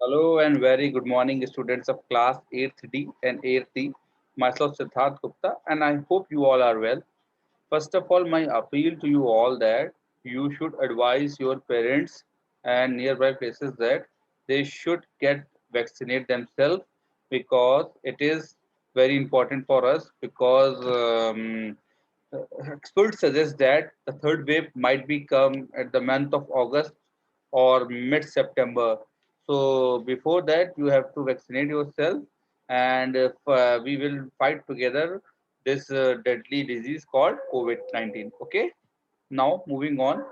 Hello and very good morning, students of class 8th D and 8th D. Myself Siddharth Gupta, and I hope you all are well. First of all, my appeal to you all that you should advise your parents and nearby places that they should get vaccinate themselves because it is very important for us because experts suggest that the third wave might be come at the month of August or mid-September. So before that, you have to vaccinate yourself, and we will fight together this deadly disease called COVID-19. Okay. Now moving on.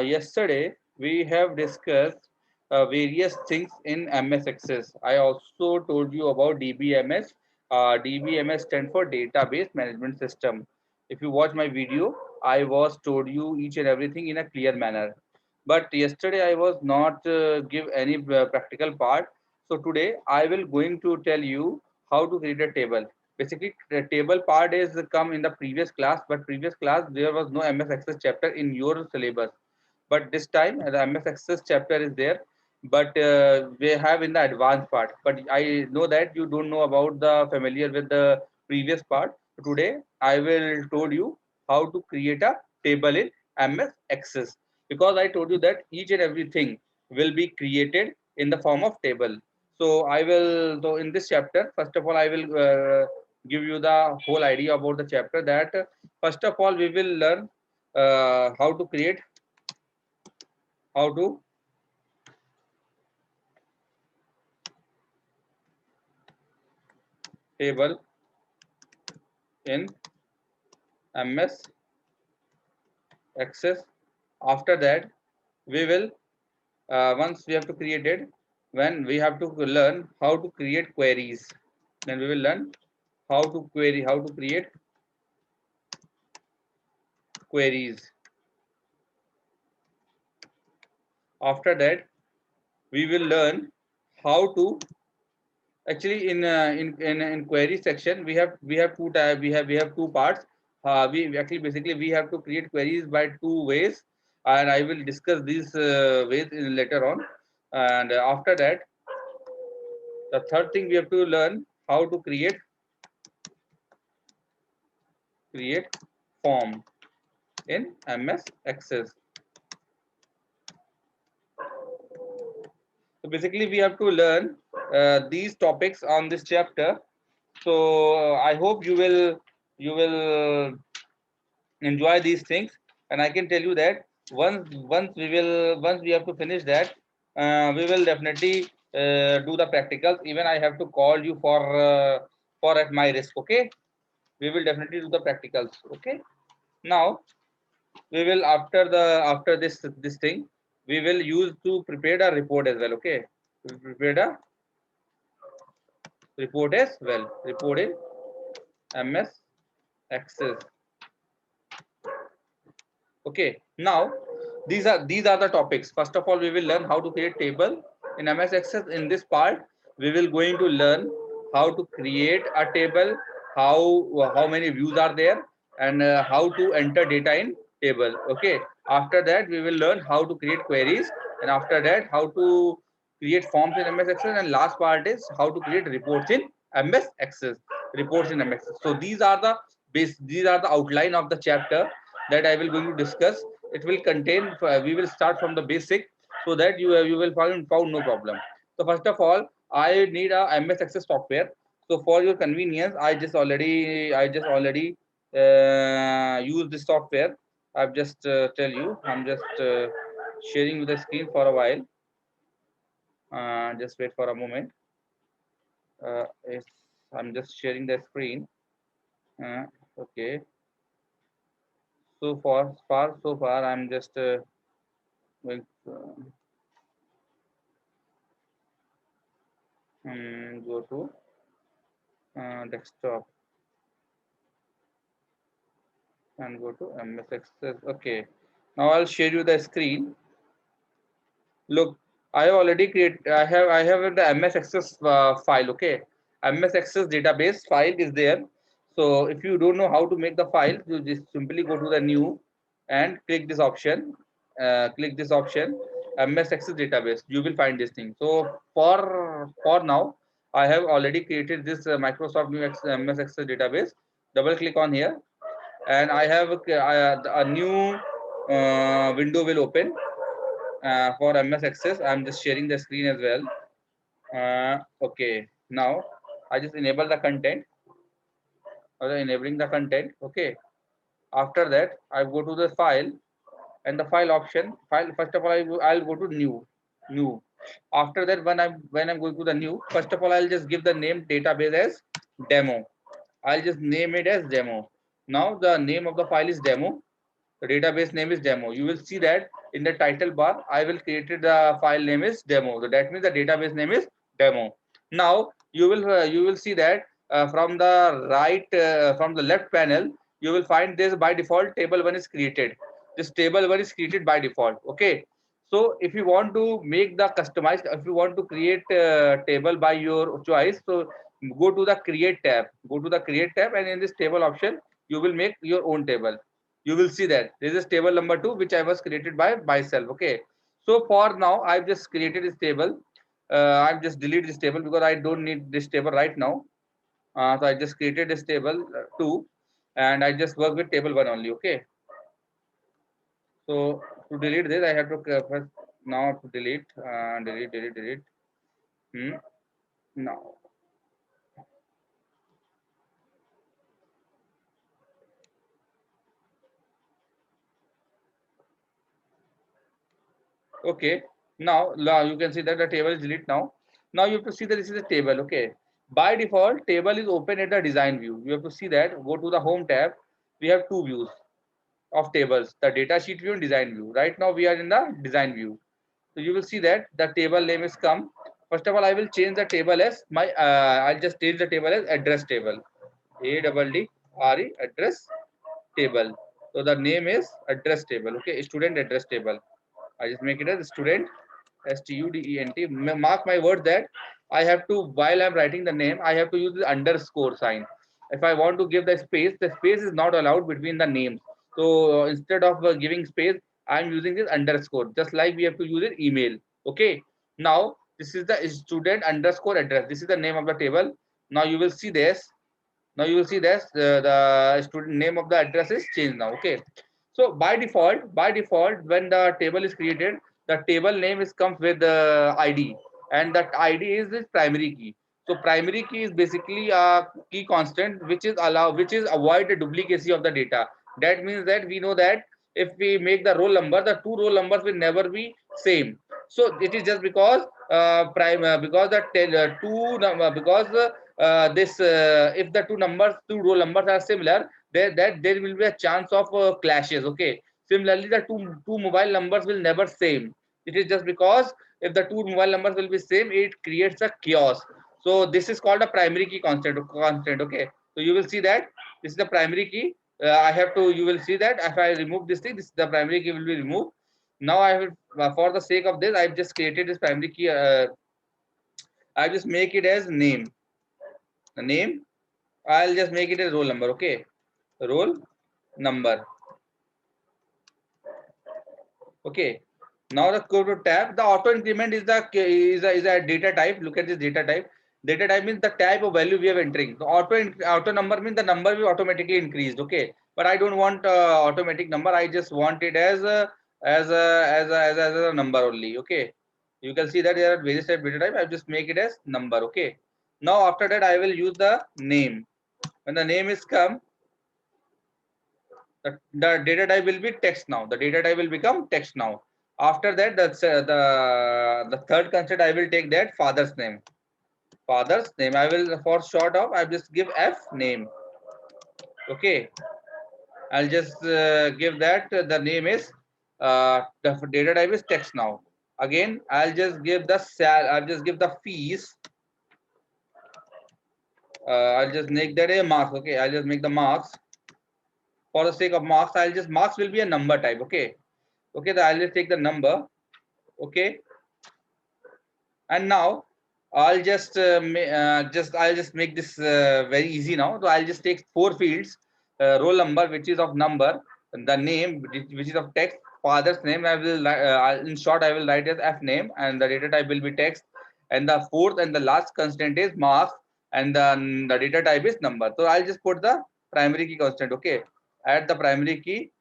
Yesterday we have discussed various things in MS Access. I also told you about DBMS. DBMS stands for Database Management System. If you watch my video, I was told you each and everything in a clear manner. But yesterday I was not give any practical part. So today I will going to tell you how to create a table. Basically, the table part is come in the previous class, but previous class there was no MS Access chapter in your syllabus. But this time the MS Access chapter is there, but we have in the advanced part. But I know that you don't know about the familiar with the previous part. Today I will told you how to create a table in MS Access, because I told you that each and everything will be created in the form of table. So I will, so in this chapter, first of all, I will give you the whole idea about the chapter. That first of all, we will learn how to create, how to table in MS Access. After that, we will once we have to create it, when we have to learn how to create queries. Then we will learn how to query, how to create queries. After that, we will learn how to actually in query section we have two parts. We actually basically we have to create queries by two ways, and I will discuss these ways in later on. And after that, the third thing we have to learn how to create form in MS Access. So basically we have to learn these topics on this chapter. So I hope you will enjoy these things, and I can tell you that once we have to finish that, we will definitely do the practicals. Even I have to call you for at my risk. Okay, we will definitely do the practicals. Okay, now we will after this thing we will use to prepare a report as well. Okay, we prepared a report as well, report in MS Access. Okay, now these are the topics. First of all, we will learn how to create table in MS Access. In this part, we will going to learn how to create a table, how many views are there, and how to enter data in table. Okay. After that, we will learn how to create queries, and after that, how to create forms in MS Access. And last part is how to create reports in MS Access. Reports in MS Access. So these are the outline of the chapter that I will going to discuss. It will contain. We will start from the basic so that you will found no problem. So first of all, I need a MS Access software. So for your convenience, I just already use this software. I've just tell you. I'm just sharing with the screen for a while. Just wait for a moment. It's, I'm just sharing the screen. Uh, okay. So far, I'm just going to go to desktop and go to MS Access. Okay, now I'll share you the screen. Look, I already create. I have the MS Access file. Okay, MS Access database file is there. So if you don't know how to make the file, you just simply go to the new and click this option. Click this option. MS Access database. You will find this thing. So for now, I have already created this Microsoft new MS Access database. Double click on here, and I have a new window will open for MS Access. I'm just sharing the screen as well. Okay, now I just enable the content, or enabling the content. Okay, after that I go to the file, and the file option, file, first of all I'll go to new. After that, when I'm going to the new, first of all I'll just give the name database as demo. I'll just name it as demo. Now the name of the file is demo, the database name is demo. You will see that in the title bar I will create the file name is demo. So that means the database name is demo. Now you will see that from the right, from the left panel, you will find this by default table 1 is created. This table 1 is created by default. Okay, so if you want to make the customized, if you want to create table by your choice, so go to the create tab, and in this table option you will make your own table. You will see that this is table number 2 which I was created by myself. Okay, so for now I've just created this table. I've just delete this table because I don't need this table right now. So I just created this table 2, and I just work with table 1 only. Okay, so to delete this I have to first now to delete delete. Now, okay, now you can see that the table is delete now. Now you have to see that this is a table. Okay, by default table is open at the design view. You have to see that, go to the home tab. We have two views of tables, the data sheet view and design view. Right now we are in the design view. So you will see that the table name is come. First of all I will change the table as my I'll just change the table as address table. ADDRE address table. So the name is address table. Okay, student address table. I just make it as student, student. Mark my word that I have to, while I'm writing the name, I have to use the underscore sign. If I want to give the space is not allowed between the names. So instead of giving space, I'm using this underscore, just like we have to use it email. Okay. Now this is the student underscore address. This is the name of the table. Now you will see this. Now you will see this. The student name of the address is changed now. Okay. So by default, when the table is created, the table name is comes with the ID, and that ID is its primary key. So primary key is basically a key constant which is avoid the duplicacy of the data. That means that we know that if we make the roll number, the two roll numbers will never be same. So it is just because because the two number because this if the two roll numbers are similar, there will be a chance of clashes. Okay, similarly the two mobile numbers will never same. It is just because if the two mobile numbers will be same, it creates a chaos. So this is called a primary key constant. Okay, so you will see that this is the primary key. I have to, you will see that if I remove this thing, this the primary key will be removed. Now I will, for the sake of this, I've just created this primary key. I just make it as name. The name, I'll just make it as roll number. Okay, roll number. Okay, now the go to tab. The auto increment is a data type. Look at this data type. Data type means the type of value we are entering. The auto number means the number will automatically increased. Okay, but I don't want automatic number. I just want it as a number only. Okay, you can see that there are various type data type. I just make it as number. Okay, now after that I will use the name. When the name is come, the data type will be text now. The data type will become text now. After that, that's the third concept. I will take that father's name. Father's name. I will, for short of, I just give F name. Okay. I'll just give that the name is the data type is text now. Again, I'll just give the I'll just give the fees. I'll just make that a marks. Okay. I'll just make the marks. For the sake of marks, I'll just marks will be a number type. Okay. Okay. I'll just take the number. Okay, and now I'll just I'll just make this very easy now. So I'll just take four fields: roll number, which is of number, the name, which is of text, father's name, I will in short I will write as f name, and the data type will be text, and the fourth and the last constant is marks, and the data type is number. So I'll just put the primary key constant. Okay, add the primary key,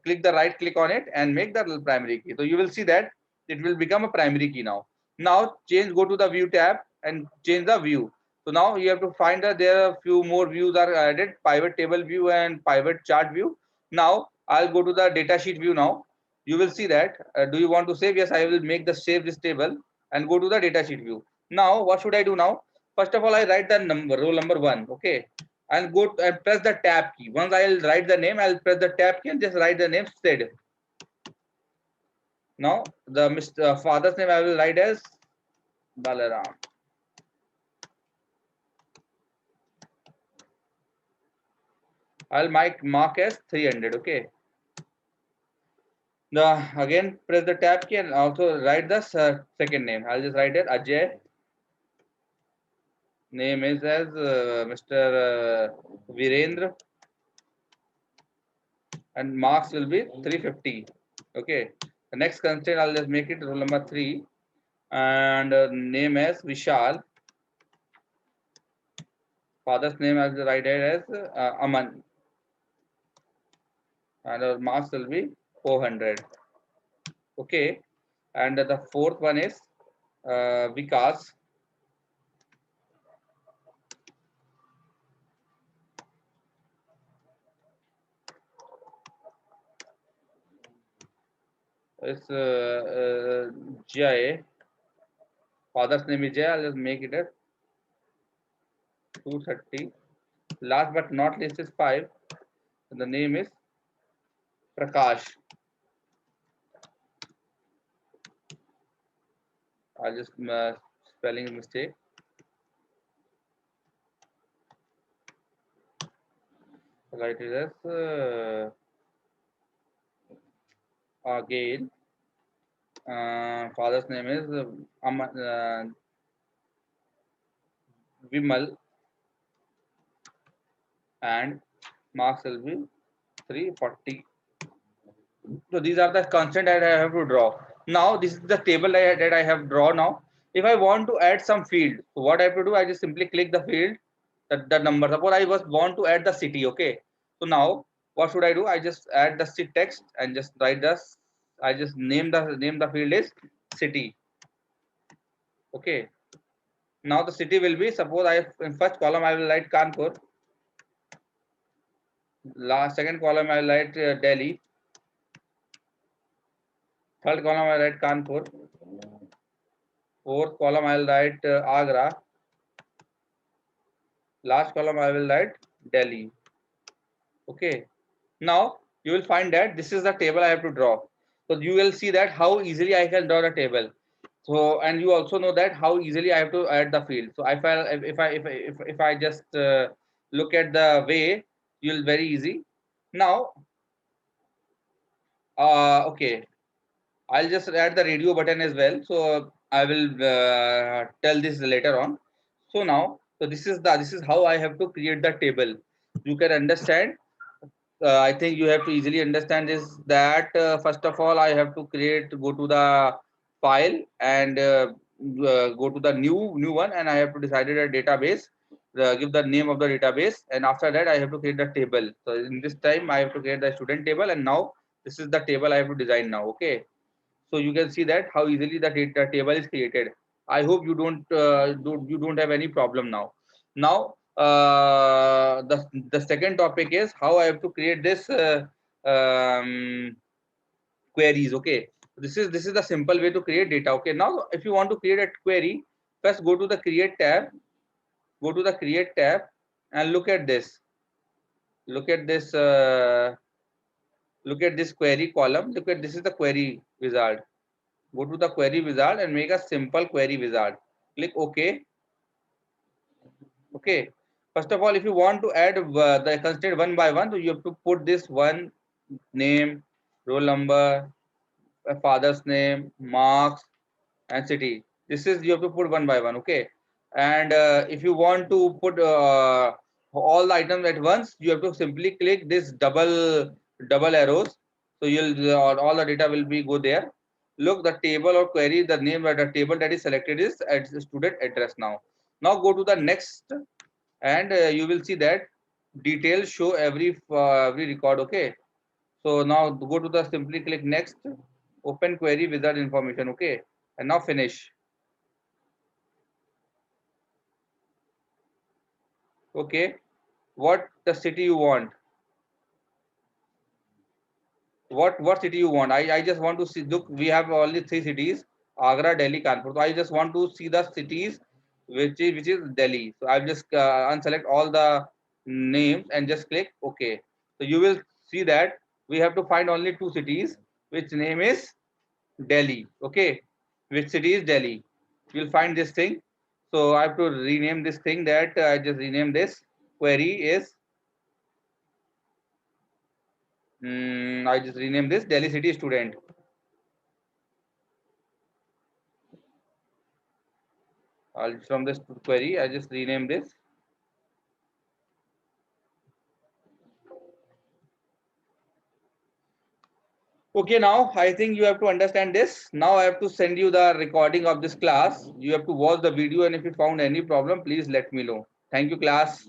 click the right click on it and make the primary key. So you will see that it will become a primary key now. Now change, go to the view tab and change the view. So now you have to find that there are a few more views are added, pivot table view and pivot chart view. Now I'll go to the data sheet view now. You will see that, do you want to save? Yes, I will make the save this table and go to the data sheet view. Now what should I do now? First of all, I write the number, roll number 1. Okay, and go to, and press the tab key. Once I'll write the name, I'll press the tab key and just write the name Sid. Now the Mr. Father's name I will write as Balaram. I'll mark as 300. Okay. The again press the tab key and also write the second name. I'll just write it Ajay. Name is as Mr. Virendra, and marks will be 350. Okay. The next constraint I'll just make it roll number 3, and name as Vishal. Father's name I'll write it as Aman, and our marks will be 400. Okay. And the fourth one is Vikas. It's Jay. Father's name is Jay. I'll just make it at 230. Last but not least is 5. The name is Prakash. I'll just spelling mistake. Write it as again. Father's name is Vimal, and marks will be 340. So these are the constant that I have to draw. Now this is the table that I have drawn now. If I want to add some field, so what I have to do, I just simply click the field, the number. Suppose I want to add the city. Okay. So now what should I do? I just add the city text and just write this. I just name the field is city. Okay. Now the city will be, suppose I in first column I will write Kanpur. Second column I will write Delhi. Third column I will write Kanpur. Fourth column I will write Agra. Last column I will write Delhi. Okay. Now you will find that this is the table I have to draw. So you will see that how easily I can draw the table. So, and you also know that how easily I have to add the field. So if I just look at the way, you'll very easy. Now, okay, I'll just add the radio button as well. So I will tell this later on. So now, so this is how I have to create the table. You can understand. I think you have to easily understand is that first of all I have to go to the file and go to the new one, and I have to decide a database, give the name of the database, and after that I have to create the table. So in this time I have to create the student table, and now this is the table I have to design now. Okay, so you can see that how easily the data table is created. I hope you don't have any problem now. Now the second topic is how I have to create this queries. Okay, this is the simple way to create data. Okay, now if you want to create a query, first go to the create tab, and look at this. Look at this. Look at this query column. Look at this is the query wizard. Go to the query wizard and make a simple query wizard. Click OK. Okay. First of all, if you want to add the constraint one by one, so you have to put this one name, roll number, father's name, marks, and city. This is you have to put one by one. Okay. And if you want to put all the items at once, you have to simply click this double arrows. So you'll all the data will be go there. Look, the table or query, the name of the table that is selected is at student address now. Now go to the next, and you will see that details show every record. Okay. So now go to the simply click next, open query wizard information. Okay, and now finish. Okay, what the city you want? What city you want? I just want to see. Look, we have only three cities: Agra, Delhi, Kanpur. So I just want to see the cities which is Delhi. So I'll just unselect all the names and just click OK. So you will see that we have to find only two cities, which name is Delhi. Okay, which city is Delhi? You'll find this thing. So I have to rename this thing. That I just rename this query is. I just rename this Delhi city student. From this query, I just rename this. Okay, now I think you have to understand this. Now I have to send you the recording of this class. You have to watch the video, and if you found any problem, please let me know. Thank you, class.